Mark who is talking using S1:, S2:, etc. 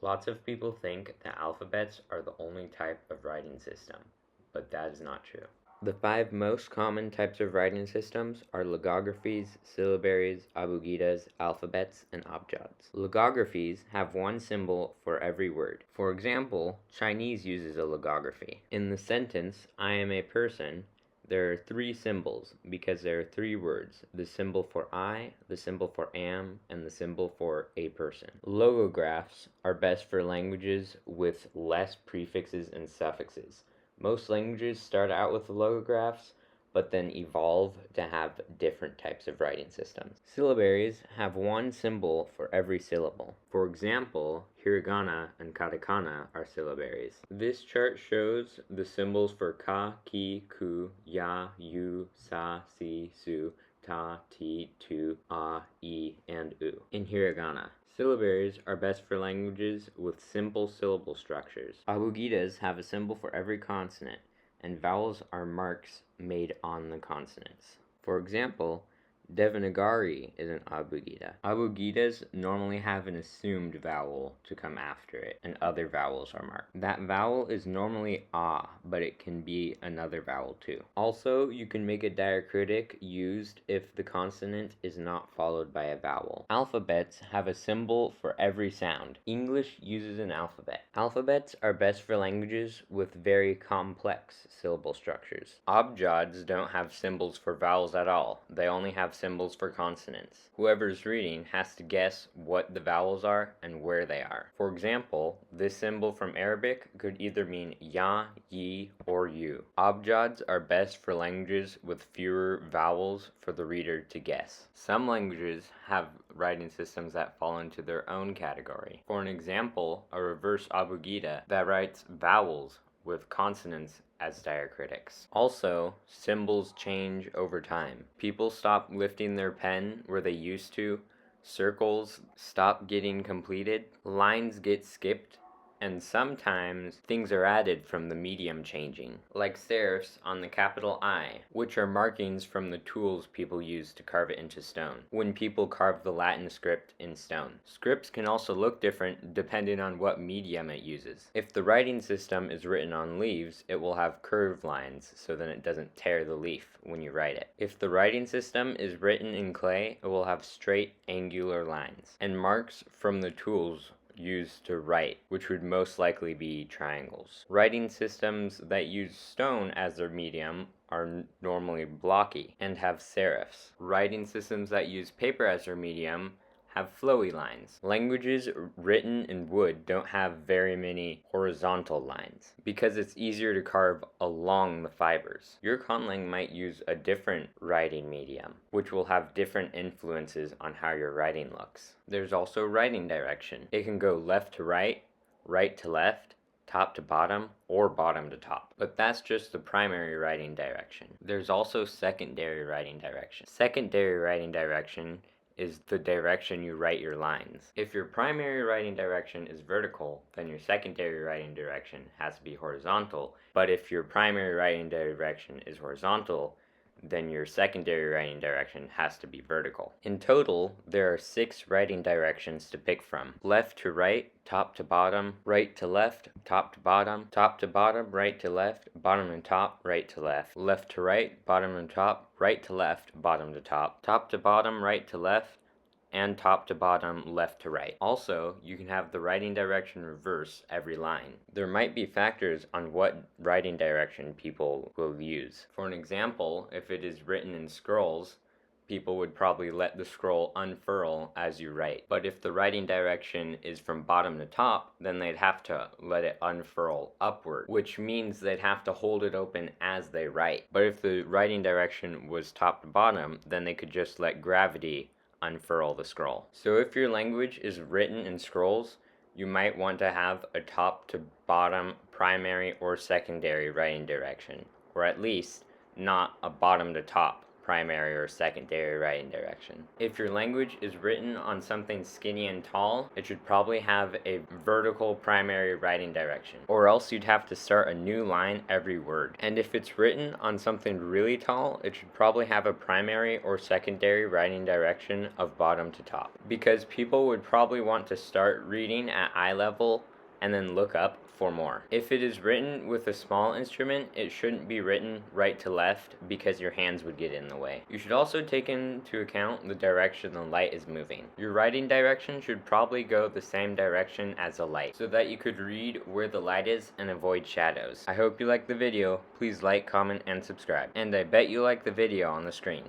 S1: Lots of people think that alphabets are the only type of writing system, but that is not true. The 5 most common types of writing systems are logographies, syllabaries, abugidas, alphabets, and abjads. Logographies have one symbol for every word. For example, Chinese uses a logography. In the sentence, I am a person, there are 3 symbols because there are 3 words: the symbol for I, the symbol for am, and the symbol for a person. Logographs are best for languages with less prefixes and suffixes. Most languages start out with logographs, but then evolve to have different types of writing systems. Syllabaries have one symbol for every syllable. For example, hiragana and katakana are syllabaries. This chart shows the symbols for ka, ki, ku, ya, yu, sa, si, su, ta, ti, tu, a, i, and u in hiragana. Syllabaries are best for languages with simple syllable structures. Abugidas have a symbol for every consonant, and vowels are marks made on the consonants. For example, Devanagari is an abugida. Abugidas normally have an assumed vowel to come after it, and other vowels are marked. That vowel is normally a, but it can be another vowel too. Also, you can make a diacritic used if the consonant is not followed by a vowel. Alphabets have a symbol for every sound. English uses an alphabet. Alphabets are best for languages with very complex syllable structures. Abjads don't have symbols for vowels at all. They only have symbols for consonants. Whoever's reading has to guess what the vowels are and where they are. For example, this symbol from Arabic could either mean ya, yi, or you. Abjads are best for languages with fewer vowels for the reader to guess. Some languages have writing systems that fall into their own category. For an example, a reverse abugida that writes vowels with consonants as diacritics. Also, symbols change over time. People stop lifting their pen where they used to, circles stop getting completed, lines get skipped, and sometimes things are added from the medium changing, like serifs on the capital I, which are markings from the tools people use to carve it into stone, when people carve the Latin script in stone. Scripts can also look different depending on what medium it uses. If the writing system is written on leaves, it will have curved lines so then it doesn't tear the leaf when you write it. If the writing system is written in clay, it will have straight, angular lines, and marks from the tools used to write, which would most likely be triangles. Writing systems that use stone as their medium are normally blocky and have serifs. Writing systems that use paper as their medium have flowy lines. Languages written in wood don't have very many horizontal lines because it's easier to carve along the fibers. Your conlang might use a different writing medium, which will have different influences on how your writing looks. There's also writing direction. It can go left to right to left, top to bottom, or bottom to top. But that's just the primary writing direction. There's also secondary writing direction. Secondary writing direction is the direction you write your lines. If your primary writing direction is vertical, then your secondary writing direction has to be horizontal. But if your primary writing direction is horizontal, then your secondary writing direction has to be vertical. In total, there are 6 writing directions to pick from: left to right, top to bottom, right to left, top to bottom, right to left, bottom and top, right to right, bottom and top, right to left, bottom to bottom, right to left, and top to bottom, left to right. Also, you can have the writing direction reverse every line. There might be factors on what writing direction people will use. For an example, if it is written in scrolls, people would probably let the scroll unfurl as you write. But if the writing direction is from bottom to top, then they'd have to let it unfurl upward, which means they'd have to hold it open as they write. But if the writing direction was top to bottom, then they could just let gravity unfurl the scroll. So if your language is written in scrolls, you might want to have a top to bottom primary or secondary writing direction, or at least not a bottom to top primary or secondary writing direction. If your language is written on something skinny and tall, it should probably have a vertical primary writing direction, or else you'd have to start a new line every word. And if it's written on something really tall, it should probably have a primary or secondary writing direction of bottom to top, because people would probably want to start reading at eye level and then look up for more. If it is written with a small instrument, it shouldn't be written right to left because your hands would get in the way. You should also take into account the direction the light is moving. Your writing direction should probably go the same direction as the light, so that you could read where the light is and avoid shadows. I hope you liked the video. Please like, comment, and subscribe. And I bet you like the video on the screen.